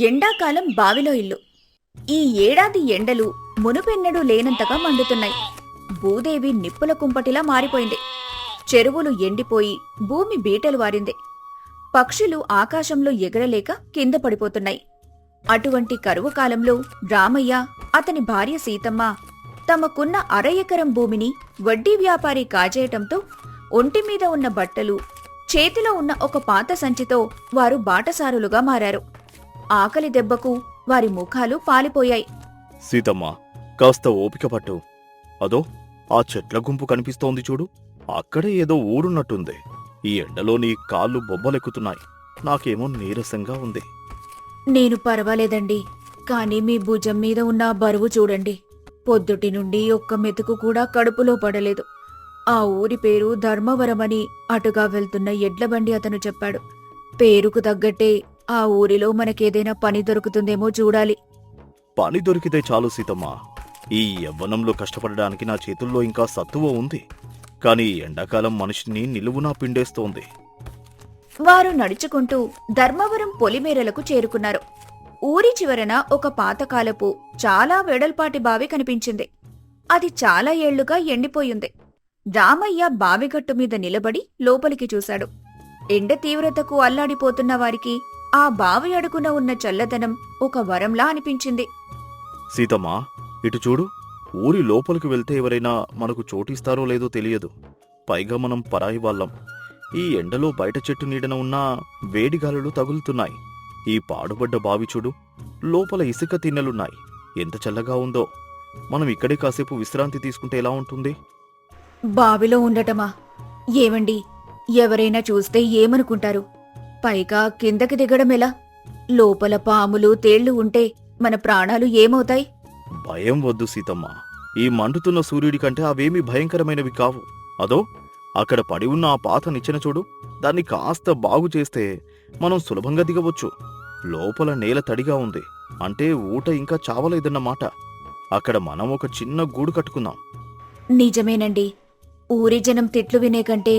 ఎండాకాలం బావిలో ఇల్లు. ఈ ఏడాది ఎండలు మునుపెన్నడూ లేనంతగా మండుతున్నాయి. భూదేవి నిప్పుల కుంపటిలా మారిపోయింది. చెరువులు ఎండిపోయి భూమి బీటలు వారింది. పక్షులు ఆకాశంలో ఎగరలేక కింద పడిపోతున్నాయి. అటువంటి కరువు కాలంలో రామయ్య, అతని భార్య సీతమ్మ తమకున్న 1/2 ఎకరం భూమిని వడ్డీ వ్యాపారి కాజేయటంతో ఒంటిమీద ఉన్న బట్టలు, చేతిలో ఉన్న ఒక పాత సంచితో వారు బాటసారులుగా మారారు. ఆకలి దెబ్బకు వారి ముఖాలు పాలిపోయాయి. సీతమ్మ, కాస్త ఓపిక పట్టు. అదో ఆ చెట్ల గుంపు కనిపిస్తోంది చూడు, అక్కడే ఏదో ఊరున్నట్టుంది. ఈ ఎండలో నీ కాళ్ళు బొబ్బలెక్కుతున్నాయి. నాకేమో నీరసంగా ఉంది. నేను పర్వాలేదండి, కాని మీ భుజం మీద ఉన్న బరువు చూడండి. పొద్దుటి నుండి ఒక్క మెతుకు కూడా కడుపులో పడలేదు. ఆ ఊరి పేరు ధర్మవరమని అటుగా వెళ్తున్న ఎడ్లబండి అతను చెప్పాడు. పేరుకు తగ్గట్టే ఆ ఊరిలో మనకేదైనా పని దొరుకుతుందేమో చూడాలి. పని దొరికితే చాలు సీతమ్మ. ఈ యవ్వనంలో కష్టపడడానికి నా చేతుల్లో ఇంకా సత్తువ ఉంది. కాని ఎండాకాలం మనిషిని నిలువునా పిండేస్తోంది. వారు నడుచుకుంటూ ధర్మవరం పొలిమేరలకు చేరుకున్నారు. ఊరి చివరన ఒక పాతకాలపు చాలా వెడల్పాటి బావి కనిపించింది. అది చాలా ఏళ్లుగా ఎండిపోయింది. రామయ్య బావిగట్టు మీద నిలబడి లోపలికి చూశాడు. ఎండ తీవ్రతకు అల్లాడిపోతున్న వారికి ఆ బావి అడుగున ఉన్న చల్లదనం ఒక వరంలా అనిపించింది. సీతమ్మా, ఇటు చూడు. ఊరి లోపలికి వెళ్తే ఎవరైనా మనకు చోటిస్తారో లేదో తెలియదు. పైగా మనం పరాయి వాళ్ళం. ఈ ఎండలో బయట చెట్టు నీడన ఉన్న వేడిగాలులు తగులుతున్నాయి. ఈ పాడుబడ్డ బావి చూడు, లోపల ఇసుక తిన్నెలున్నాయి. ఎంత చల్లగా ఉందో. మనం ఇక్కడే కాసేపు విశ్రాంతి తీసుకుంటే ఎలా ఉంటుంది? బావిలో ఉండటమా? ఏమండి, ఎవరైనా చూస్తే ఏమనుకుంటారు? పైగా కిందకి దిగడం ఎలా? లోపల పాములు, తేళ్లు ఉంటే మన ప్రాణాలు ఏమవుతాయి? భయం వద్దు సీతమ్మ. ఈ మండుతున్న సూర్యుడి కంటే అవేమీ భయంకరమైనవి కావు. అదో అక్కడ పడి ఉన్న ఆ పాత నిచ్చెన చూడు, దాన్ని కాస్త బాగు చేస్తే మనం సులభంగా దిగవచ్చు. లోపల నేల తడిగా ఉంది అంటే ఊట ఇంకా చావలేదన్నమాట. అక్కడ మనం ఒక చిన్న గూడు కట్టుకుందాం. నిజమేనండి. ఊరి జనం తిట్లు వినే కంటే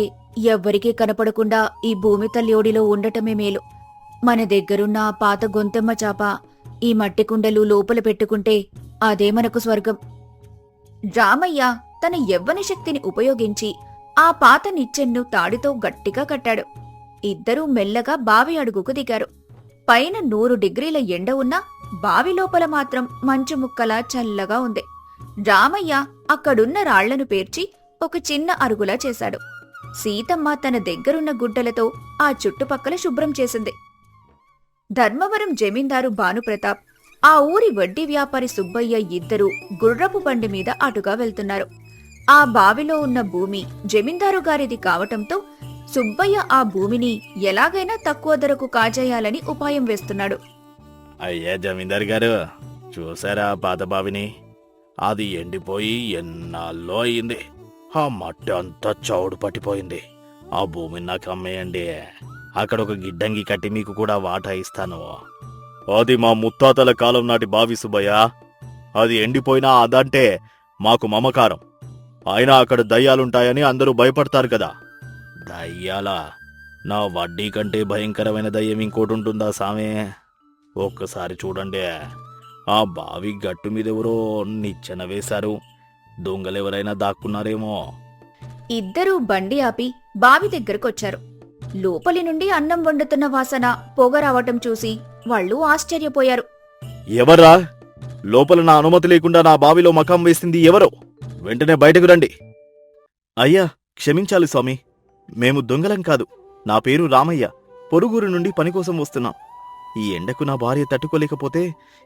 ఎవ్వరికీ కనపడకుండా ఈ భూమి తల్లి ఒడిలో ఉండటమే మేలు. మన దగ్గరున్న ఆ పాత గొంతెమ్మ చాప, ఈ మట్టి కుండలు లోపల పెట్టుకుంటే అదే మనకు స్వర్గం. రామయ్య తన యవ్వన శక్తిని ఉపయోగించి ఆ పాత నిచ్చెన్ను తాడితో గట్టిగా కట్టాడు. ఇద్దరూ మెల్లగా బావి అడుగుకు దిగారు. పైన 100 డిగ్రీల ఎండ ఉన్నా బావి లోపల మాత్రం మంచు ముక్కలా చల్లగా ఉంది. రామయ్య అక్కడున్న రాళ్లను పేర్చి ఒక చిన్న అరుగులా చేశాడు. సీతమ్మ తన దగ్గరున్న గుడ్డలతో ఆ చుట్టుపక్కల శుభ్రం చేసింది. ధర్మవరం జమీందారు భానుప్రతాప్, ఆ ఊరి వడ్డీ వ్యాపారి సుబ్బయ్య ఇద్దరూ గుర్రపు బండి మీద అటుగా వెళ్తున్నారు. ఆ బావిలో ఉన్న భూమి జమీందారు గారిది కావటంతో సుబ్బయ్య ఆ భూమిని ఎలాగైనా తక్కువ ధరకు కాజేయాలని ఉపాయం వేస్తున్నాడు. అయ్యా జమీందారు గారు, చూసారా పాత బావిని? అది ఎండిపోయి ఎన్నాళ్ళో అయింది. ఆ మట్టి అంతా చౌడు పట్టిపోయింది. ఆ భూమిని నాకు అమ్మేయండి. అక్కడ ఒక గిడ్డంగి కట్టి మీకు కూడా వాటా ఇస్తాను. అది మా ముత్తాతల కాలం నాటి బావి సుబ్బయ్య. అది ఎండిపోయినా అదంటే మాకు మమకారం. అయినా అక్కడ దయ్యాలుంటాయని అందరూ భయపడతారు కదా. దయ్యాలా? నా వడ్డీ కంటే భయంకరమైన దయ్యం ఇంకోటి ఉంటుందా సామే? ఒక్కసారి చూడండి. ఆ బావి గట్టు మీదెవరో నిచ్చెన వేశారు. దొంగలెవరైనా దాక్కున్నారేమో. ఇద్దరూ బండి ఆపి బావి దగ్గరకొచ్చారు. లోపలి నుండి అన్నం వండుతున్న వాసన, పొగ రావటం చూసి వాళ్ళు ఆశ్చర్యపోయారు. ఎవర్రా? లోపల నా అనుమతి లేకుండా నా బావిలో మకాం వేసింది ఎవరో? వెంటనే బయటకు రండి. అయ్యా, క్షమించాలి స్వామి. మేము దొంగలం కాదు. నా పేరు రామయ్య. పొరుగురు నుండి పనికోసం వస్తున్నాం. ఈ ఎండకు నా భార్య తట్టుకోలేకపోతే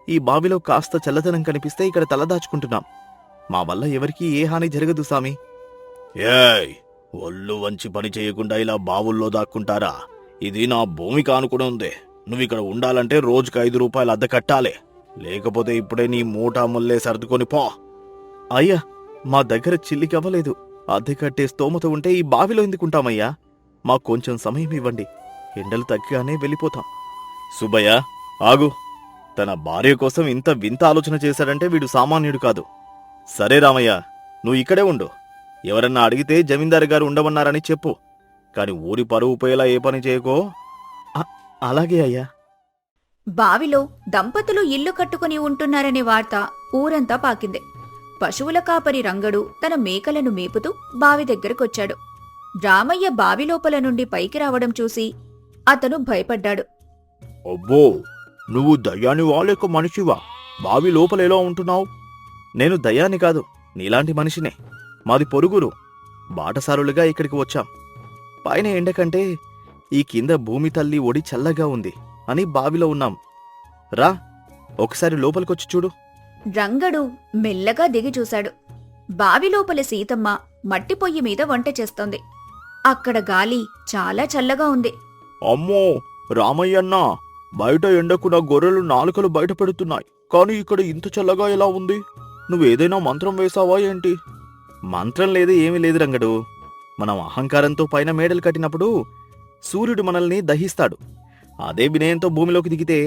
ఈ బావిలో కాస్త చల్లదనం కనిపిస్తే ఇక్కడ తలదాచుకుంటున్నాం. మా వల్ల ఎవరికీ ఏ హాని జరగదు సామి. ఏయ్, ఒళ్ళు వంచి పని చేయకుండా ఇలా బావుల్లో దాక్కుంటారా? ఇది నా భూమికి ఆనుకుని ఉంది. నువ్విక్కడ ఉండాలంటే రోజుకు 5 రూపాయలు అద్దె కట్టాలి. లేకపోతే ఇప్పుడే నీ మూటా ముల్లే సర్దుకొని పో. అయ్యా, మా దగ్గర చిల్లికవ్వలేదు. అద్దె కట్టే స్తోమత ఉంటే ఈ బావిలో ఎందుకుంటామయ్యా? మాకు కొంచెం సమయం ఇవ్వండి. ఎండలు తగ్గగానే వెళ్ళిపోతాం. సుబ్బయ్య, ఆగు. తన భార్య కోసం ఇంత వింత ఆలోచన చేశాడంటే వీడు సామాన్యుడు కాదు. సరే రామయ్య, నువ్వు ఇక్కడే ఉండు. ఎవరన్నా అడిగితే జమీందారు గారు ఉండమన్నారని చెప్పు. కాని ఊరి పరువు పోయేలా ఏ పని చేయకో. అలాగే అయ్యా. బావిలో దంపతులు ఇల్లు కట్టుకుని ఉంటున్నారనే వార్త ఊరంతా పాకింది. పశువుల కాపరి రంగడు తన మేకలను మేపుతూ బావి దగ్గరకొచ్చాడు. రామయ్య బావి లోపల నుండి పైకి రావడం చూసి అతను భయపడ్డాడు. అబ్బో, నువ్వు దయ్యానివా లేక మనిషివా? బావి లోపల ఎలా ఉంటున్నావు? నేను దయ్యాన్ని కాదు, నీలాంటి మనిషినే. మాది పొరుగురు. బాటసారులుగా ఇక్కడికి వచ్చాం. పైన ఎండ కంటే ఈ కింద భూమి తల్లి ఒడి చల్లగా ఉంది అని బావిలో ఉన్నాం. రా, ఒకసారి లోపలికొచ్చి చూడు. రంగడు మెల్లగా దిగి చూశాడు. బావిలోపల సీతమ్మ మట్టి పొయ్యి మీద వంట చేస్తోంది. అక్కడ గాలి చాలా చల్లగా ఉంది. అమ్మో రామయ్యన్నా, బయట ఎండకు నా గొర్రెలు నాలుకలు బయట పెడుతున్నాయి, కాని ఇక్కడ ఇంత చల్లగా ఎలా ఉంది? నువ్వేదైనా మంత్రం వేశావా ఏంటి? మంత్రం లేదు, ఏమీ లేదు రంగడు. మనం అహంకారంతో పైన మేడలు కట్టినప్పుడు సూర్యుడు మనల్ని దహిస్తాడు. అదే వినయంతో భూమిలోకి దిగితే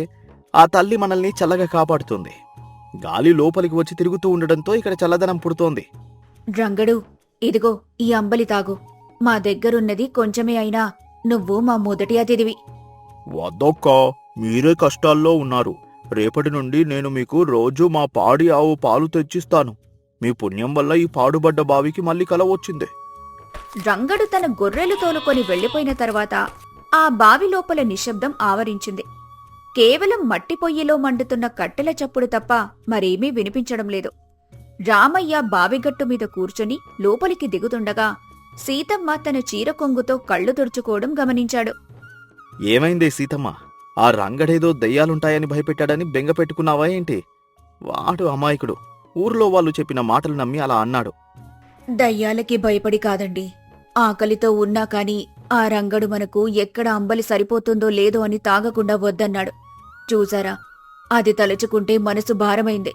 ఆ తల్లి మనల్ని చల్లగా కాపాడుతుంది. గాలి లోపలికి వచ్చి తిరుగుతూ ఉండడంతో ఇక్కడ చల్లదనం పుడుతోంది. రంగడు, ఇదిగో ఈ అంబలి తాగు. మా దగ్గరున్నది కొంచెమే అయినా నువ్వు మా మొదటి అతిథివి. వద్దొక్క, మీరే కష్టాల్లో ఉన్నారు. రేపటి నుండి నేను మీకు రోజూ మా పాడి ఆవు పాలు తెచ్చిస్తాను. మీ పుణ్యం వల్ల ఈ పాడుబడ్డ బావికి మళ్ళీ కల వచ్చింది. రంగడు తన గొర్రెలు తోలుకొని వెళ్లిపోయిన తర్వాత ఆ బావి లోపల నిశ్శబ్దం ఆవరించింది. కేవలం మట్టి పొయ్యిలో మండుతున్న కట్టెల చప్పుడు తప్ప మరేమీ వినిపించడం లేదు. రామయ్య బావిగట్టు మీద కూర్చొని లోపలికి దిగుతుండగా సీతమ్మ తన చీర కొంగుతో కళ్ళు తుడుచుకోవడం గమనించాడు. ఏమైందే సీతమ్మ? ఆ రంగడేదో దయ్యాలుంటాయని భయపెట్టాడని బెంగ పెట్టుకున్నావా ఏంటి? వాడు అమాయకుడు. ఊర్లో వాళ్ళు చెప్పిన మాటలు నమ్మి అలా అన్నాడు. దయ్యాలకి భయపడి కాదండి. ఆకలితో ఉన్నా కాని ఆ రంగడు మనకు ఎక్కడ అంబలి సరిపోతుందో లేదో అని తాగకుండా వద్దన్నాడు. చూసారా, అది తలుచుకుంటే మనసు భారమైంది.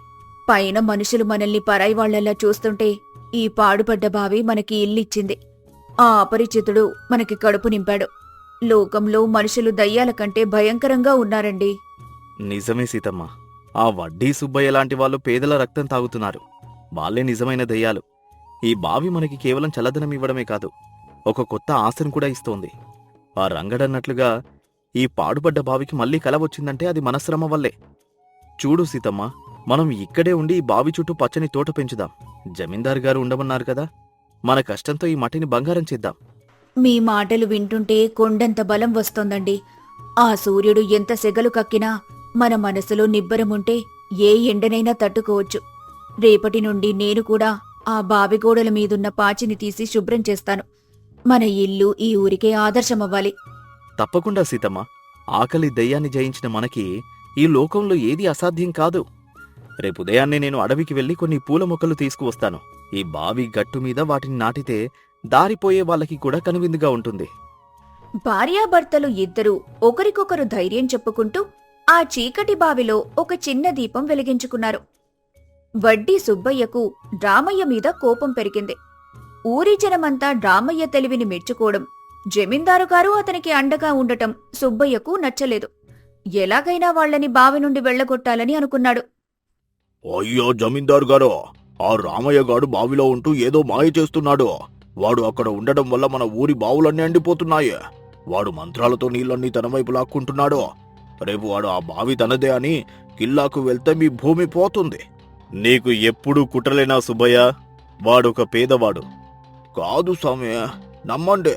పైన మనుషులు మనల్ని పరాయివాళ్లలా చూస్తుంటే ఈ పాడుపడ్డ బావి మనకి ఇల్లిచ్చింది. ఆ అపరిచితుడు మనకి కడుపు నింపాడు. లోకంలో మనుషులు దయ్యాల కంటే భయంకరంగా ఉన్నారండి. నిజమే సీతమ్మ. ఆ వడ్డీ సుబ్బయ్య లాంటి వాళ్ళు పేదల రక్తం తాగుతున్నారు. వాళ్ళే నిజమైన దయ్యాలు. ఈ బావి మనకి కేవలం చల్లదనం ఇవ్వడమే కాదు, ఒక కొత్త ఆశను కూడా ఇస్తోంది. ఆ రంగడన్నట్లుగా ఈ పాడుపడ్డ బావికి మళ్లీ కల వచ్చిందంటే అది మన శ్రమ వల్లే. చూడు సీతమ్మ, మనం ఇక్కడే ఉండి ఈ బావి చుట్టూ పచ్చని తోట పెంచుదాం. జమీందారు గారు ఉండమన్నారు కదా, మన కష్టంతో ఈ మట్టిని బంగారం చేద్దాం. మీ మాటలు వింటుంటే కొండంత బలం వస్తోందండి. ఆ సూర్యుడు ఎంత సెగలు కక్కినా మన మనసులో నిబ్బరముంటే ఏ ఎండనైనా తట్టుకోవచ్చు. రేపటి నుండి నేను కూడా ఆ బావిగోడల మీదున్న పాచిని తీసి శుభ్రం చేస్తాను. మన ఇల్లు ఈ ఊరికే ఆదర్శమవ్వాలి. తప్పకుండా సీతమ్మ. ఆకలి దయ్యాన్ని జయించిన మనకి ఈ లోకంలో ఏదీ అసాధ్యం కాదు. రేపు ఉదయాన్నే నేను అడవికి వెళ్లి కొన్ని పూల మొక్కలు తీసుకువస్తాను. ఈ బావి గట్టు మీద వాటిని నాటితే దారిపోయే వాళ్ళకి కూడా కనువిందుగా ఉంటుంది. భార్యాభర్తలు ఇద్దరూ ఒకరికొకరు ధైర్యం చెప్పుకుంటూ ఆ చీకటి బావిలో ఒక చిన్న దీపం వెలిగించుకున్నారు. వడ్డీ సుబ్బయ్యకు రామయ్య మీద కోపం పెరిగింది. ఊరి జనమంతా రామయ్య తెలివిని మెచ్చుకోవడం, జమీందారు గారు అతనికి అండగా ఉండటం సుబ్బయ్యకు నచ్చలేదు. ఎలాగైనా వాళ్లని బావి నుండి వెళ్లగొట్టాలని అనుకున్నాడు. అయ్యో జమీందారు గారు, ఆ రామయ్య గాడు బావిలో ఉంటూ ఏదో మాయ చేస్తున్నాడు. వాడు అక్కడ ఉండడం వల్ల మన ఊరి బావులన్నీ ఎండిపోతున్నాయి. వాడు మంత్రాలతో నీళ్ళన్నీ తన వైపు లాక్కుంటున్నాడు. రేపు వాడు ఆ బావి తనదే అని కిల్లాకు వెళ్తే మీ భూమి పోతుంది. నీకు ఎప్పుడూ కుట్రలేనా సుబ్బయ్య? వాడొక పేదవాడు కాదు స్వామి, నమ్మండి.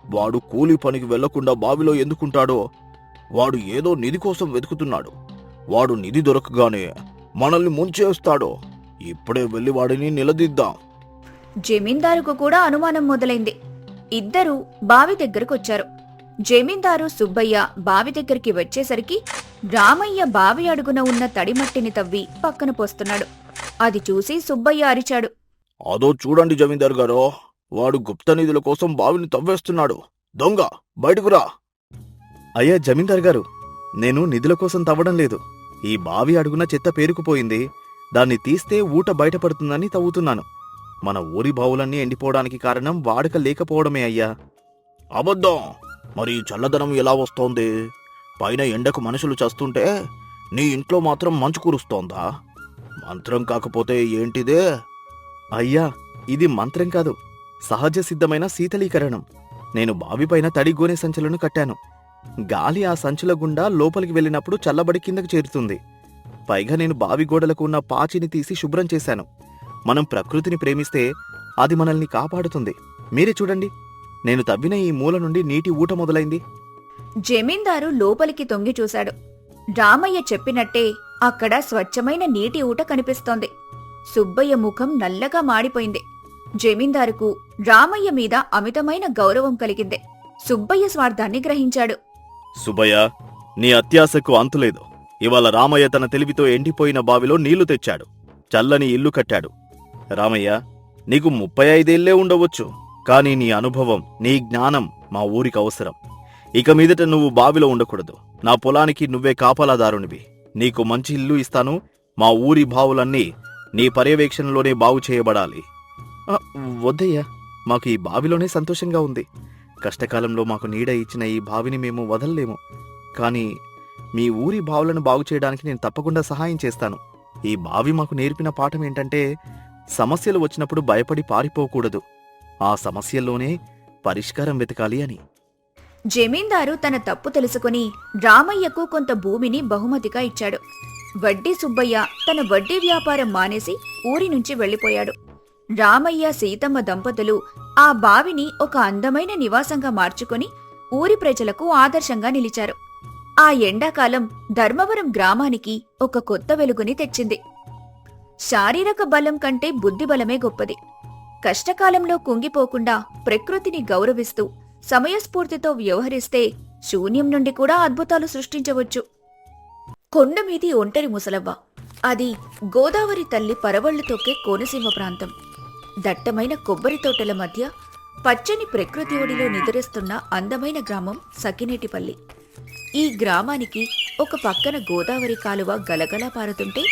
వాడు కూలి పనికి వెళ్లకుండా బావిలో ఎందుకుంటాడో? వాడు ఏదో నిధి కోసం వెతుకుతున్నాడు. వాడు నిధి దొరకగానే మనల్ని ముంచేస్తాడు. ఇప్పుడే వెళ్లి వాడిని నిలదీద్దాం. జమీందారుకు కూడా అనుమానం మొదలైంది. ఇద్దరూ బావి దగ్గరకొచ్చారు. జమీందారు సుబ్బయ్య బావి దగ్గరికి వచ్చేసరికి రామయ్య బావి అడుగున ఉన్న తడిమట్టిని తవ్వి పక్కన పోస్తున్నాడు. అది చూసి సుబ్బయ్య అరిచాడు. అదో చూడండి జమీందారు గారు, వాడు గుప్త నిధుల కోసం బావిని తవ్వేస్తున్నాడు. దొంగ, బయటకురా. అయ్యా జమీందారు గారు, నేను నిధుల కోసం తవ్వడం లేదు. ఈ బావి అడుగున చెత్త పేరుకుపోయింది. దాన్ని తీస్తే ఊట బయటపడుతుందని తవ్వుతున్నాను. మన ఊరి బావులన్నీ ఎండిపోవడానికి కారణం వాడక లేకపోవడమే అయ్యా. అబద్ధం. మరి చల్లదనం ఎలా వస్తోంది? పైన ఎండకు మనుషులు చస్తుంటే నీ ఇంట్లో మాత్రం మంచు కురుస్తోందా? మంత్రం కాకపోతే ఏంటిదే? అయ్యా, ఇది మంత్రం కాదు, సహజ సిద్ధమైన శీతలీకరణం. నేను బావిపైన తడి గోనె సంచులను కట్టాను. గాలి ఆ సంచుల గుండా లోపలికి వెళ్ళినప్పుడు చల్లబడి కిందకు చేరుతుంది. పైగా నేను బావి గోడలకు ఉన్న పాచిని తీసి శుభ్రం చేశాను. మనం ప్రకృతిని ప్రేమిస్తే అది మనల్ని కాపాడుతుంది. మీరే చూడండి, నేను తవ్విన ఈ మూల నుండి నీటి ఊట మొదలైంది. జమీందారు లోపలికి తొంగి చూశాడు. రామయ్య చెప్పినట్టే అక్కడ స్వచ్ఛమైన నీటి ఊట కనిపిస్తోంది. సుబ్బయ్య ముఖం నల్లగా మాడిపోయింది. జమీందారుకు రామయ్య మీద అమితమైన గౌరవం కలిగింది. సుబ్బయ్య స్వార్థాన్ని గ్రహించాడు. సుబ్బయ్య, నీ అత్యాశకు అంతులేదు. ఇవాళ రామయ్య తన తెలివితో ఎండిపోయిన బావిలో నీళ్లు తెచ్చాడు. చల్లని ఇల్లు కట్టాడు. రామయ్య, నీకు 35 ఉండవచ్చు. కాని నీ అనుభవం, నీ జ్ఞానం మా ఊరికి అవసరం. ఇక మీదట నువ్వు బావిలో ఉండకూడదు. నా పొలానికి నువ్వే కాపలాదారునివి. నీకు మంచి ఇల్లు ఇస్తాను. మా ఊరి బావులన్నీ నీ పర్యవేక్షణలోనే బాగు చేయబడాలి. వద్దయ్యా, మాకు ఈ బావిలోనే సంతోషంగా ఉంది. కష్టకాలంలో మాకు నీడ ఇచ్చిన ఈ బావిని మేము వదల్లేము. కాని మీ ఊరి బావులను బాగు చేయడానికి నేను తప్పకుండా సహాయం చేస్తాను. ఈ బావి మాకు నేర్పిన పాఠం ఏంటంటే, సమస్యలు వచ్చినప్పుడు భయపడి పారిపోకూడదు. ఆ సమస్యల్లోనే పరిష్కారం వెతకాలి అని. జమీందారు తన తప్పు తెలుసుకుని రామయ్యకు కొంత భూమిని బహుమతిగా ఇచ్చాడు. వడ్డీ సుబ్బయ్య తన వడ్డీ వ్యాపారం మానేసి ఊరి నుంచి వెళ్లిపోయాడు. రామయ్య, సీతమ్మ దంపతులు ఆ బావిని ఒక అందమైన నివాసంగా మార్చుకుని ఊరి ప్రజలకు ఆదర్శంగా నిలిచారు. ఆ ఎండాకాలం ధర్మవరం గ్రామానికి ఒక కొత్త వెలుగుని తెచ్చింది. శారీరక బలం కంటే బుద్ధి బలమే గొప్పది. కష్టకాలంలో కుంగిపోకుండా ప్రకృతిని గౌరవిస్తూ సమయస్ఫూర్తితో వ్యవహరిస్తే శూన్యం నుండి కూడా అద్భుతాలు సృష్టించవచ్చు. కొండమీది ఒంటరి ముసలవ్వ. అది గోదావరి తల్లి పరవళ్లు తొక్కే కోనసీమ ప్రాంతం. దట్టమైన కొబ్బరి తోటల మధ్య పచ్చని ప్రకృతి ఒడిలో నిద్రిస్తున్న అందమైన గ్రామం సకినేటిపల్లి. ఈ గ్రామానికి ఒక పక్కన గోదావరి కాలువ గలగలా పారుతుంటే,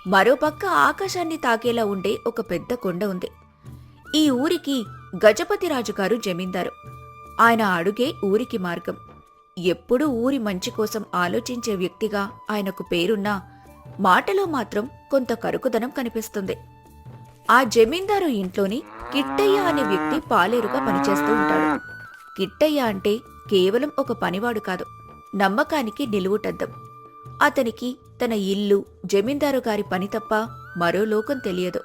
మరోపక్క ఆకాశాన్ని తాకేలా ఉండే ఒక పెద్ద కొండ ఉంది. ఈ ఊరికి గజపతిరాజుగారు జమీందారు. ఆయన అడుగే ఊరికి మార్గం. ఎప్పుడూ ఊరి మంచి కోసం ఆలోచించే వ్యక్తిగా ఆయనకు పేరున్నా, మాటలో మాత్రం కొంత కరుకుదనం కనిపిస్తుంది. ఆ జమీందారు ఇంట్లోని కిట్టయ్య అనే వ్యక్తి పాలేరుగా పనిచేస్తూ ఉంటాడు. కిట్టయ్య అంటే కేవలం ఒక పనివాడు కాదు, నమ్మకానికి నిలువుటద్దం. అతనికి తన ఇల్లు, జమీందారు గారి పని తప్ప మరో లోకం తెలియదు.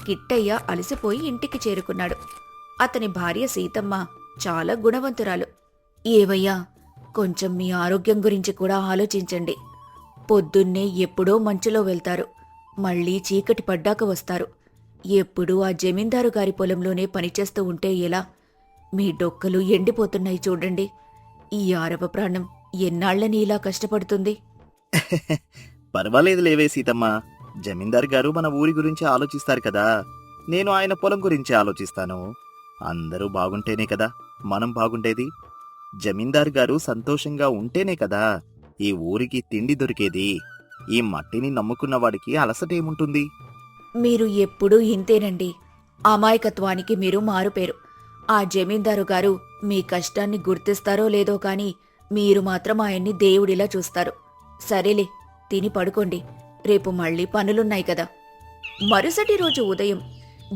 కిట్టయ్య అలసిపోయి ఇంటికి చేరుకున్నాడు. అతని భార్య సీతమ్మ చాలా గుణవంతురాలు. ఏవయ్యా, కొంచెం మీ ఆరోగ్యం గురించి కూడా ఆలోచించండి. పొద్దున్నే ఎప్పుడో మంచులో వెళ్తారు, మళ్ళీ చీకటి పడ్డాక వస్తారు. ఎప్పుడూ ఆ జమీందారు గారి పొలంలోనే పనిచేస్తూ ఉంటే ఎలా? మీ డొక్కలు ఎండిపోతున్నాయి చూడండి. ఈ ఆరవ ప్రాణం ఎన్నాళ్లని ఇలా కష్టపడుతుంది? పర్వాలేదు లేవే సీతమ్మ. జమీందారు గారు మన ఊరి గురించి ఆలోచిస్తారు కదా. నేను ఆయన పొలం గురించి ఆలోచిస్తాను. అందరూ బాగుంటేనే కదా మనం బాగుండేది. జమీందారు గారు సంతోషంగా ఉంటేనే కదా ఈ ఊరికి తిండి దొరికేది. ఈ మట్టిని నమ్ముకున్న వాడికి అలసటేముంటుంది? మీరు ఎప్పుడూ ఇంతేనండి. అమాయకత్వానికి మీరు మారుపేరు. ఆ జమీందారు గారు మీ కష్టాన్ని గుర్తిస్తారో లేదో కాని మీరు మాత్రం ఆయన్ని దేవుడిలా చూస్తారు. సరేలే, తిని పడుకోండి. రేపు మళ్ళీ పనులున్నాయి కదా. మరుసటి రోజు ఉదయం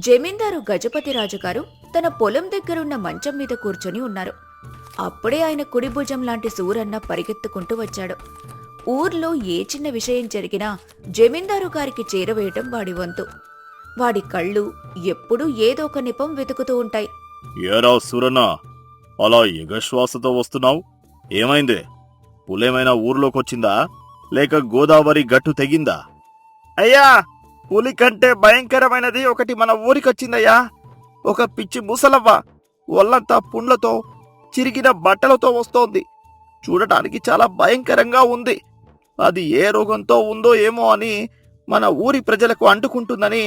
జమీందారు గజపతిరాజుగారు తన పొలం దగ్గరున్న మంచం మీద కూర్చొని ఉన్నారు. అప్పుడే ఆయన కుడి భుజం లాంటి సూరన్న పరిగెత్తుకుంటూ వచ్చాడు. ఊర్లో ఏ చిన్న విషయం జరిగినా జమీందారు గారికి చేరవేయటం వాడి వంతు. వాడి కళ్ళు ఎప్పుడూ ఏదో ఒక నెపం వెతుకుతూ ఉంటాయి. ఏరా సూరన్న, అలా ఎగశ్వాసతో వస్తున్నావు? ఏమైంది? పులేమైనా ఊర్లోకొచ్చిందా, లేక గోదావరి గట్టు తెగిందా? అయ్యా, పులి కంటే భయంకరమైనది ఒకటి మన ఊరికొచ్చిందయ్యా. ఒక పిచ్చి ముసలవ్వ ఒళ్ళంతా పుండ్లతో, చిరిగిన బట్టలతో వస్తోంది. చూడటానికి చాలా భయంకరంగా ఉంది. అది ఏ రోగంతో ఉందో ఏమో అని మన ఊరి ప్రజలకు అంటుకుంటుందని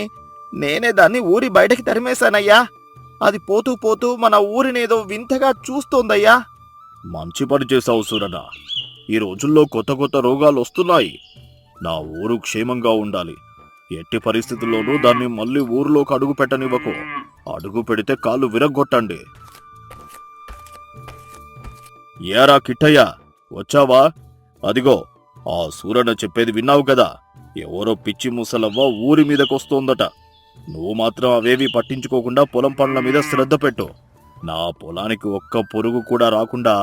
నేనే దాన్ని ఊరి బయటకి తరిమేశానయ్యా. అది పోతూ పోతూ మన ఊరినేదో వింతగా చూస్తోందయ్యా. మంచి పని చేశావు సూరన్న. ఈ రోజుల్లో కొత్త కొత్త రోగాలు వస్తున్నాయి. నా ఊరు క్షేమంగా ఉండాలి. ఎట్టి పరిస్థితుల్లోనూ దాన్ని మళ్ళీ ఊరిలోకి అడుగు పెట్టనివ్వకు. అడుగు పెడితే కాళ్ళు విరగ్గొట్టండి. ఏరా కిట్టయ్య, వచ్చావా? అదిగో ఆ సూరన్న చెప్పేది విన్నావు కదా. ఎవరో పిచ్చి ముసలవ్వ ఊరి మీదకొస్తోందట. నువ్వు మాత్రం అవేవి పట్టించుకోకుండా పొలం పనుల మీద శ్రద్ధ పెట్టు. నా పొలానికి ఒక్క పురుగు కూడా రాకుండా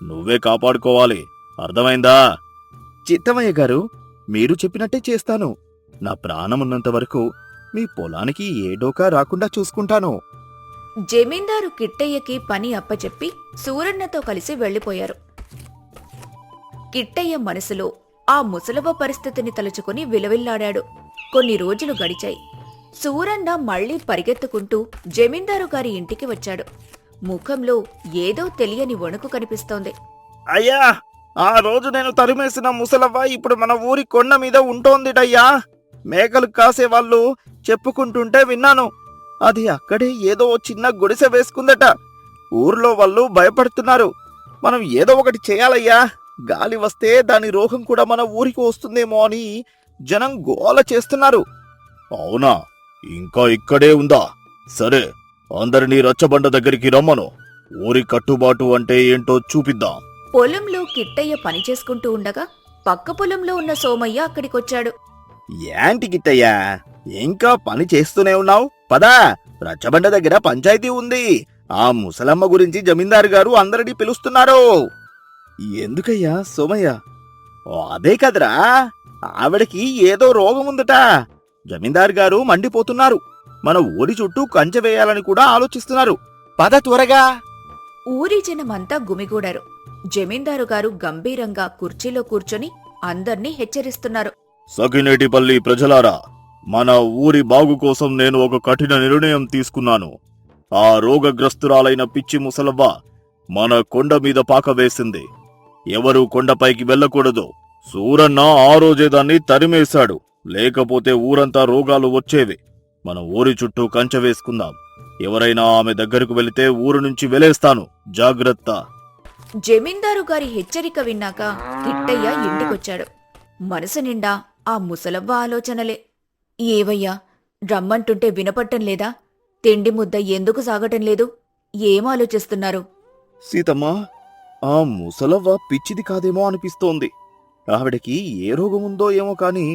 నువ్వే కాపాడుకోవాలి, అర్థమైందా? చిత్తమయ్య గారు, మీరు చెప్పినట్టే చేస్తాను. నా ప్రాణమున్నంత వరకు మీ పొలానికి ఏ డోకా రాకుండా చూసుకుంటాను. జమీందారు కిట్టయ్యకి పని అప్పచెప్పి సూరన్నతో కలిసి వెళ్లిపోయారు. కిట్టయ్య మనసులో ఆ ముసలవ్వ పరిస్థితిని తలుచుకుని విలవిల్లాడాడు. కొన్ని రోజులు గడిచాయి. సూరన్న మళ్లీ పరిగెత్తుకుంటూ జమీందారు గారి ఇంటికి వచ్చాడు. ముఖంలో ఏదో తెలియని వణుకు కనిపిస్తోంది. అయ్యా, ఆ రోజు నేను తరిమేసిన ముసలవ్వ ఇప్పుడు మన ఊరి కొండ మీద ఉంటోందిటయ్యా. మేకలు కాసేవాళ్ళు చెప్పుకుంటుంటే విన్నాను. అది అక్కడే ఏదో చిన్న గుడిసె వేసుకుందట. ఊర్లో వాళ్ళు భయపడుతున్నారు. మనం ఏదో ఒకటి చేయాలయ్యా. గాలి వస్తే దాని రోగం కూడా మన ఊరికి వస్తుందేమో అని జనం గోల చేస్తున్నారు. అవునా? ఇంకా ఇక్కడే ఉందా? సరే, అందరినీ రచ్చబండ దగ్గరికి రమ్మను. ఊరి కట్టుబాటు అంటే ఏంటో చూపిద్దాం. పొలంలో కిట్టయ్య పని చేసుకుంటూ ఉండగా పక్క పొలంలో ఉన్న సోమయ్య అక్కడికొచ్చాడు. ఏంటి గిట్టయ్యా, ఇంకా పని చేస్తూనే ఉన్నావు? పదా, రచ్చబండ దగ్గర పంచాయతీ ఉంది. ఆ ముసలమ్మ గురించి జమీందారు గారు అందరినీ పిలుస్తున్నారు. ఎందుకయ్యా సోమయ్య? అదే కదరా, ఆవిడకి ఏదో రోగం ఉందట. జమీందారు గారు మండిపోతున్నారు. మన ఊరి చుట్టూ కంచె వేయాలని కూడా ఆలోచిస్తున్నారు. పద త్వరగా. ఊరి జనమంతా గుమిగూడారు. జమీందారు గారు గంభీరంగా కుర్చీలో కూర్చొని అందర్నీ హెచ్చరిస్తున్నారు. సకినేటిపల్లి ప్రజలారా, మన ఊరి బాగు కోసం నేను ఒక కఠిన నిర్ణయం తీసుకున్నాను. ఆ రోగగ్రస్తురాలైన పిచ్చి ముసలవ్వ మన కొండ మీద పాక వేసింది. ఎవరూ కొండపైకి వెళ్ళకూడదు. సూరన్న ఆ రోజే దాన్ని తరిమేశాడు. లేకపోతే ఊరంతా రోగాలు వచ్చేవి. మన ఊరి చుట్టూ కంచె వేసుకుందాం. ఎవరైనా ఆమె దగ్గరకు వెళితే ఊరు నుంచి వెలేస్తాను, జాగ్రత్త. జమీందారు గారి హెచ్చరిక విన్నాక కిట్టయ్య ఇంటికొచ్చాడు. మనసు నిండా ఆ ముసలవ్వ ఆలోచనలే. ఏవయ్యా, రమ్మంటుంటే వినపట్టం లేదా? తిండి ముద్ద ఎందుకు సాగటం లేదు? ఏం ఆలోచిస్తున్నారు? సీతమ్మా, ఆ ముసలవ్వ పిచ్చిది కాదేమో అనిపిస్తోంది. ఆవిడకి ఏ రోగముందో ఏమో కాని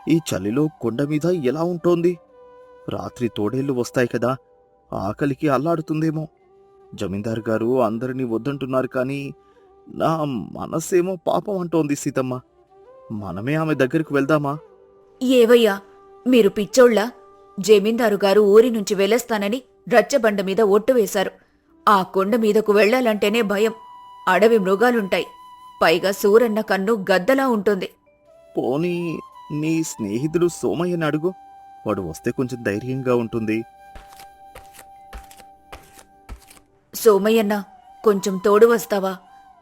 ఈ చలిలో కొండ మీద ఎలా ఉంటోంది? రాత్రి తోడేళ్లు వస్తాయి కదా, ఆకలికి అల్లాడుతుందేమో. జమీందారు గారు అందరినీ వద్దంటున్నారు కాని నా మనసేమో పాపం అంటోంది. సీతమ్మ, మనమే ఆమె దగ్గరికి వెళ్దామా? ఏవయ్యా, మీరు పిచ్చోళ్ళ? జమీందారు గారు ఊరి నుంచి వెళ్ళేస్తానని రచ్చబండ మీద ఒట్టు వేశారు. ఆ కొండ మీదకు వెళ్లాలంటేనే భయం. అడవి మృగాలుంటాయి. పైగా సూరన్న కన్ను గద్దలా ఉంటుంది. పోనీ నీ స్నేహితుడు సోమయ్యని అడుగు. వాడు వస్తే కొంచెం ధైర్యంగా ఉంటుంది. సోమయ్యన్న, కొంచెం తోడు వస్తావా?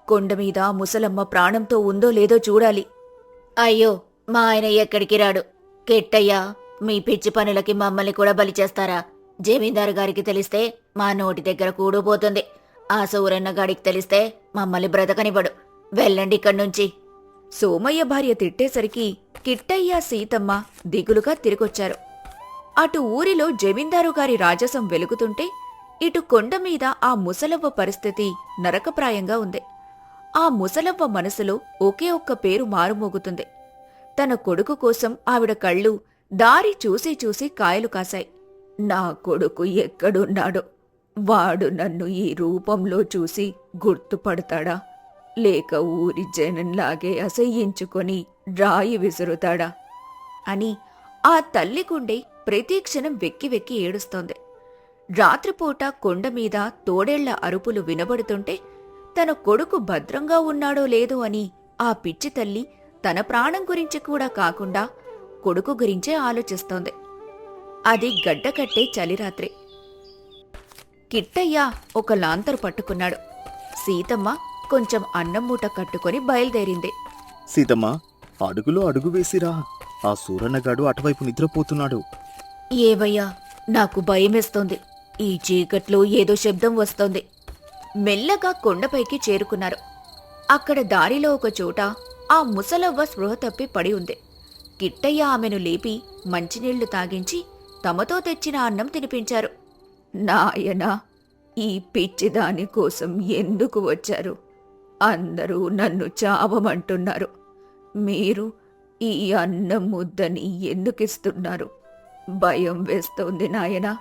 కొండ మీద ముసలమ్మ ప్రాణంతో ఉందో లేదో చూడాలి. అయ్యో, మా ఆయన ఎక్కడికి రాడు. కెట్టయ్యా, మీ పిచ్చి పనులకి మమ్మల్ని కూడా బలి చేస్తారా? జమీందారు గారికి తెలిస్తే మా నోటి దగ్గర కూడుపోతుంది. ఆ సూరన్న గాడికి తెలిస్తే మమ్మల్ని బ్రతకనివ్వడు. వెళ్ళండి ఇక్కడ్నుంచి. సోమయ్య భార్య తిట్టేసరికి కిట్టయ్య, సీతమ్మ దిగులుగా తిరిగొచ్చారు. అటు ఊరిలో జమీందారు గారి రాజసం వెలుగుతుంటే ఇటు కొండ మీద ఆ ముసలవ్వ పరిస్థితి నరకప్రాయంగా ఉంది. ఆ ముసలవ్వ మనసులో ఒకే ఒక్క పేరు మారుమోగుతుంది. తన కొడుకు కోసం ఆవిడ కళ్ళు దారి చూసి చూసి కాయలు కాశాయి. నా కొడుకు ఎక్కడున్నాడో? వాడు నన్ను ఈ రూపంలో చూసి గుర్తుపడతాడా? లేక ఊరి జనంలాగే అసహ్యించుకొని రాయి విసురుతాడా అని ఆ తల్లి గుండె ప్రతిక్షణం వెక్కి వెక్కి ఏడుస్తోంది. రాత్రిపూట కొండమీద తోడేళ్ల అరుపులు వినబడుతుంటే తన కొడుకు భద్రంగా ఉన్నాడో లేదో అని ఆ పిచ్చి తల్లి తన ప్రాణం గురించి కూడా కాకుండా కొడుకు గురించే ఆలోచిస్తోంది. అది గడ్డకట్టే చలిరాత్రి. కిట్టయ్య ఒక లాంతరు పట్టుకున్నాడు. సీతమ్మ కొంచెం అన్నం మూట కట్టుకుని బయలుదేరింది. సీతమ్మ, అడుగులో అడుగు వేసిరా. ఆ సూరన్నగాడు అటువైపు నిద్రపోతున్నాడు. ఏవయ్యా, నాకు భయమేస్తోంది. ఈ చీకట్లో ఏదో శబ్దం వస్తోంది. మెల్లగా కొండపైకి చేరుకున్నారు. అక్కడ దారిలో ఒక చోట ఆ ముసలవ్వ స్పృహ తప్పి పడి ఉంది. కిట్టయ్య ఆమెను లేపి మంచినీళ్లు తాగించి తమతో తెచ్చిన అన్నం తినిపించారు. నాయనా, ఈ పిచ్చిదాని కోసం ఎందుకు వచ్చారు? అందరూ నన్ను చావమంటున్నారు. మీరు ఈ అన్నం ముద్దని ఎందుకిస్తున్నారు? భయం వేస్తోంది నాయనా.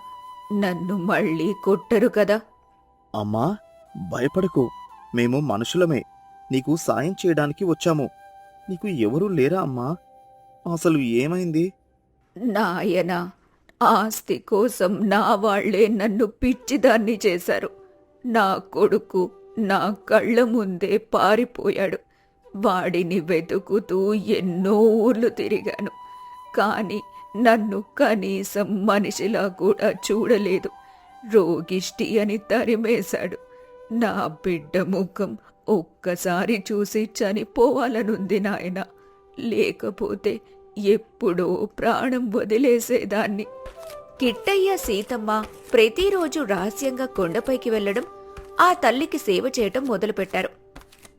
నన్ను మళ్ళీ కొట్టరు కదా? అమ్మా, భయపడకు. మేము మనుషులమే. నీకు సాయం చేయడానికి వచ్చాము. నీకు ఎవరూ లేరా అమ్మా? అసలు ఏమైంది? నాయనా, ఆస్తి కోసం నా వాళ్లే నన్ను పిచ్చిదాన్ని చేశారు. నా కొడుకు నా కళ్ళ ముందే పారిపోయాడు. వాడిని వెతుకుతూ ఎన్నో ఊర్లు తిరిగాను. కాని నన్ను కనీసం మనిషిలా కూడా చూడలేదు. రోగిష్టి అని తరిమేశాడు. నా బిడ్డ ముఖం ఒక్కసారి చూసి చనిపోవాలనుంది నాయన. లేకపోతే ఎప్పుడో ప్రాణం వదిలేసేదాన్ని. కిట్టయ్య, సీతమ్మ ప్రతిరోజు రహస్యంగా కొండపైకి వెళ్లడం, ఆ తల్లికి సేవ చేయటం మొదలుపెట్టారు.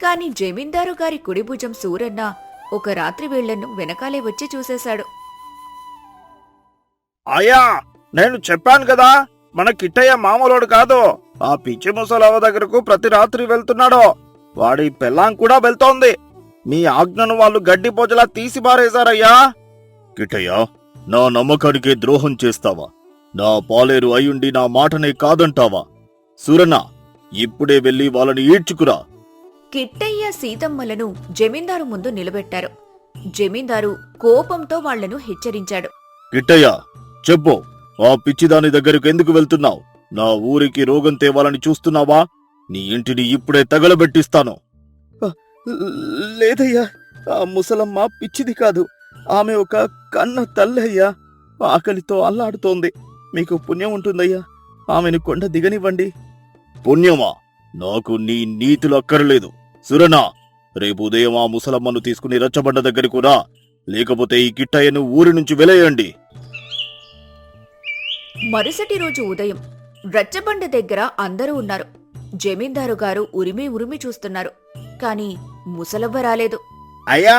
కాని జమీందారు గారి కుడిభుజం సూరన్న ఒక రాత్రి వీళ్లను వెనకాలే వచ్చి చూసేశాడు. అయ్యా, నేను చెప్పాను కదా, మన కిట్టయ్య మామూలోడు కాదు. ఆ పిచ్చి ముసలవ్వ దగ్గరకు ప్రతి రాత్రి వెళ్తున్నాడు. వాడి పెళ్ళాం కూడా వెళ్తోంది. మీ ఆజ్ఞను వాళ్ళు గడ్డి పోజలా తీసి పారేశారయ్యా. కిట్టయ్య, నా నమ్మకానికి ద్రోహం చేస్తావా? నా పాలేరు అయ్యుండి నా మాటనే కాదంటావా? సూరన్న, ఇప్పుడే వెళ్ళి వాళ్ళని ఈడ్చుకురా. కిట్టయ్య, సీతమ్మలను జమీందారు ముందు నిలబెట్టారు. జమీందారు కోపంతో వాళ్లను హెచ్చరించాడు. కిట్టయ్య, చెప్పు, ఆ పిచ్చిదాని దగ్గరకు ఎందుకు వెళ్తున్నావు? నా ఊరికి రోగం తేవాలని చూస్తున్నావా? నీ ఇంటిని ఇప్పుడే తగలబెట్టిస్తాను. లేదయ్యా, ఆ ముసలమ్మ పిచ్చిది కాదు. ఆమె ఒక కన్న తల్లయ్యా. ఆకలితో అల్లాడుతోంది. మీకు పుణ్యం ఉంటుందయ్యా, ఆమెను కొండ దిగనివ్వండి. పుణ్యమా? నాకు నీ నీతులు అక్కర్లేదు. సురనా, రేపు ఉదయం ఆ ముసలమ్మను తీసుకుని రచ్చబండ దగ్గరకు రా. లేకపోతే ఈ కిట్టయ్యను ఊరి నుంచి వెలేయండి. మరుసటి రోజు ఉదయం రచ్చబండ దగ్గర అందరూ ఉన్నారు. జమీందారు గారు ఉరిమి ఉరిమి చూస్తున్నారు. కాని ముసలవ్వ రాలేదు. అయ్యా,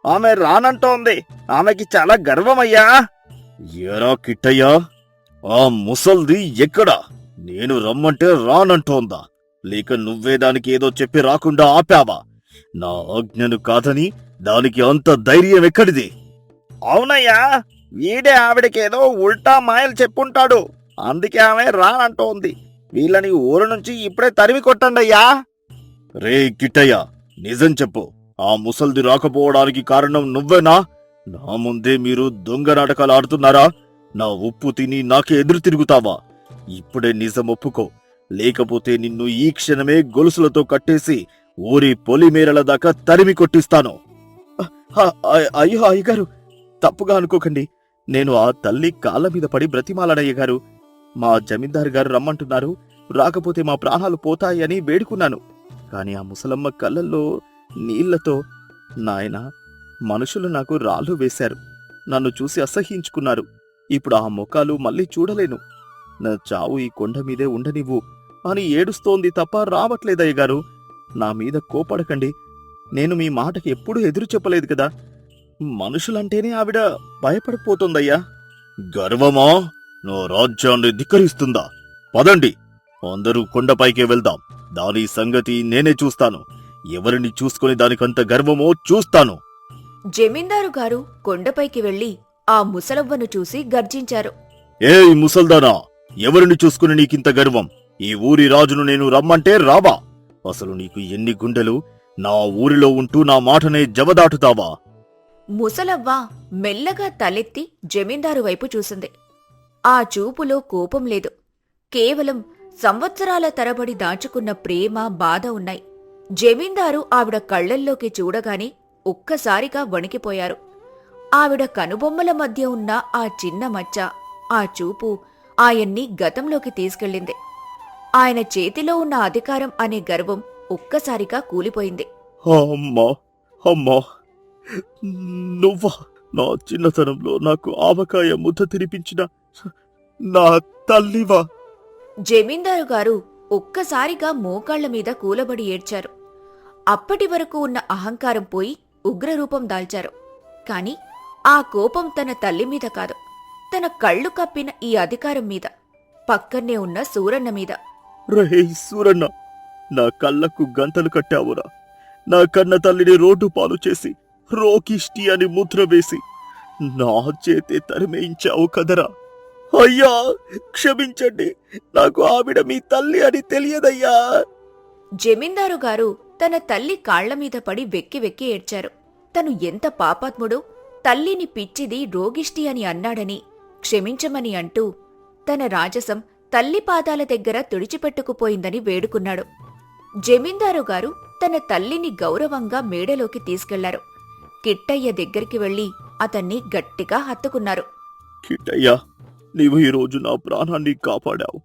ఆమె రానంటోంది. ఆమెకి చాలా గర్వమయ్యా. ఏరా కిట్టయ్యా, ఆ ముసల్ది ఎక్కడా? నేను రమ్మంటే రానంటోందా? లేక నువ్వే దానికి ఏదో చెప్పి రాకుండా ఆపావా? నా ఆజ్ఞను కాదని దానికి అంత ధైర్యం ఎక్కడిది? అవునయ్యా, వీడే ఆవిడకేదో ఉల్టా మాయలు చెప్పుంటాడు. అందుకే ఆమె రానంటోంది. వీళ్ళని ఊరు నుంచి ఇప్పుడే తరిమి కొట్టండయ్యా. రే కిట్టయ్య, నిజం చెప్పు. ఆ ముసల్ది రాకపోవడానికి కారణం నువ్వేనా? నా ముందే మీరు దొంగ నాటకాలు ఆడుతున్నారా? నా ఉప్పు తిని నాకే ఎదురు తిరుగుతావా? ఇప్పుడే నిజం ఒప్పుకో, లేకపోతే నిన్ను ఈ క్షణమే గొలుసులతో కట్టేసి ఊరి పొలిమేరల దాకా తరిమి కొట్టిస్తాను. అయ్యో అయ్యగారు, తప్పుగా అనుకోకండి. నేను ఆ తల్లి కాళ్ళ మీద పడి బ్రతిమాలనయ్యగారు. మా జమీందారు గారు రమ్మంటున్నారు. రాకపోతే మా ప్రాణాలు పోతాయని వేడుకున్నాను. కాని ఆ ముసలమ్మ కళ్ళల్లో నీళ్లతో, నాయనా, మనుషులు నాకు రాళ్ళు వేశారు. నన్ను చూసి అసహ్యించుకున్నారు. ఇప్పుడు ఆ ముఖాలు మళ్ళీ చూడలేను. నా చావు ఈ కొండ మీదే ఉండనివ్వు అని ఏడుస్తోంది తప్ప రావట్లేదయ్యగారు. నా మీద కోపడకండి. నేను మీ మాటకి ఎప్పుడూ ఎదురు చెప్పలేదు కదా. మనుషులంటేనే ఆవిడ భయపడిపోతుందయ్యా. గర్వమా? నా రాజ్యాన్ని ధిక్కరిస్తుందా? పదండి, అందరూ కొండపైకే వెళ్దాం. దాని సంగతి నేనే చూస్తాను. ఎవరిని చూసుకుని దానికంత గర్వమో చూస్తాను. జమీందారు గారు కొండపైకి వెళ్లి ఆ ముసలవ్వను చూసి గర్జించారు. ఏయ్ ముసల్దానా, ఎవరిని చూసుకుని నీకింత గర్వం? ఈ ఊరి రాజును నేను రమ్మంటే రావా? అసలు నీకు ఎన్ని గుండెలు? నా ఊరిలో ఉంటూ నా మాటనే జవదాటుతావా? ముసలవ్వ మెల్లగా తలెత్తి జమీందారు వైపు చూసింది. ఆ చూపులో కోపం లేదు. కేవలం సంవత్సరాల తరబడి దాచుకున్న ప్రేమ, బాధ ఉన్నాయి. జమీందారు ఆవిడ కళ్లల్లోకి చూడగానే ఒక్కసారిగా వణికిపోయారు. ఆవిడ కనుబొమ్మల మధ్య ఉన్న ఆ చిన్న మచ్చ, ఆ చూపు ఆయన్ని గతంలోకి తీసుకెళ్ళింది. ఆయన చేతిలో ఉన్న అధికారం అనే గర్వం ఒక్కసారిగా కూలిపోయింది. అమ్మా, అమ్మా, నువ్వా? నా చిన్నతనంలో నాకు ఆవకాయ ముద్ద తినిపించిన నా తల్లివా? జమీందారు గారు ఒక్కసారిగా మోకాళ్ల మీద కూలబడి ఏడ్చారు. అప్పటి వరకు ఉన్న అహంకారం పోయి ఉగ్రరూపం దాల్చారు. కాని ఆ కోపం తన తల్లి మీద కాదు, తన కళ్ళు కప్పిన ఈ అధికారం మీద, పక్కనే ఉన్న సూరన్న మీద. రే సూరన్న, నా కళ్ళకు గంతలు కట్టావురా. నా కన్న తల్లిని రోడ్డు పాలు చేసి రోకిష్టి అని ముద్ర వేసి నా చేతే తరిమేయించావు కదరా. అయ్యా క్షమించండి, నాకు ఆవిడ మీ తల్లి అని తెలియదయ్యా. జమీందారు గారు తన తల్లి కాళ్ల మీద పడి వెక్కి వెక్కి ఏడ్చారు. తను ఎంత పాపాత్ముడో, తల్లిని పిచ్చిది రోగిష్టి అని అన్నాడని క్షమించమని అంటూ తన రాజసం తల్లి పాదాల దగ్గర తుడిచిపెట్టుకుపోయిందని వేడుకున్నాడు. జమీందారు గారు తన తల్లిని గౌరవంగా మేడలోకి తీసుకెళ్లారు. కిట్టయ్య దగ్గరికి వెళ్లి అతన్ని గట్టిగా హత్తుకున్నారు. కిట్టయ్యా, నీవు ఈరోజు నా ప్రాణాన్ని కాపాడావు.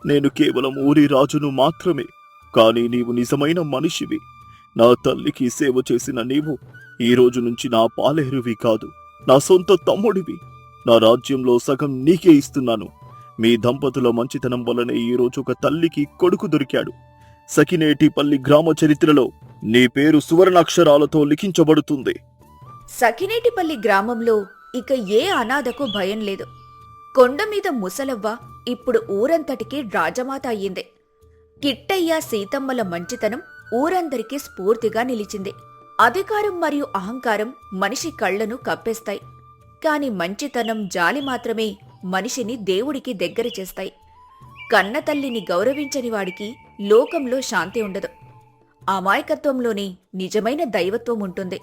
నేను కేవలం ఊరి రాజును మాత్రమే, కాని నీవు నిజమైన మనిషివి. నా తల్లికి సేవ చేసిన నీవు ఈ రోజు నుంచి నా పాలేరువి కాదు, నా సొంత తమ్ముడివి. నా రాజ్యంలో సగం నీకే ఇస్తున్నాను. మీ దంపతుల మంచితనం వల్లనే ఈ రోజు ఒక తల్లికి కొడుకు దొరికాడు. సకినేటిపల్లి గ్రామ చరిత్రలో నీ పేరు సువర్ణాక్షరాలతో లిఖించబడుతుంది. సకినేటిపల్లి గ్రామంలో ఇక ఏ అనాథకు భయం లేదు. కొండమీద ముసలవ్వ ఇప్పుడు ఊరంతటికీ రాజమాత అయ్యింది. కిట్టయ్య సీతమ్మల మంచితనం ఊరందరికీ స్ఫూర్తిగా నిలిచింది. అధికారం మరియు అహంకారం మనిషి కళ్లను కప్పేస్తాయి, కాని మంచితనం, జాలి మాత్రమే మనిషిని దేవుడికి దగ్గర చేస్తాయి. కన్నతల్లిని గౌరవించని వాడికి లోకంలో శాంతి ఉండదు. అమాయకత్వంలోనే నిజమైన దైవత్వం ఉంటుంది.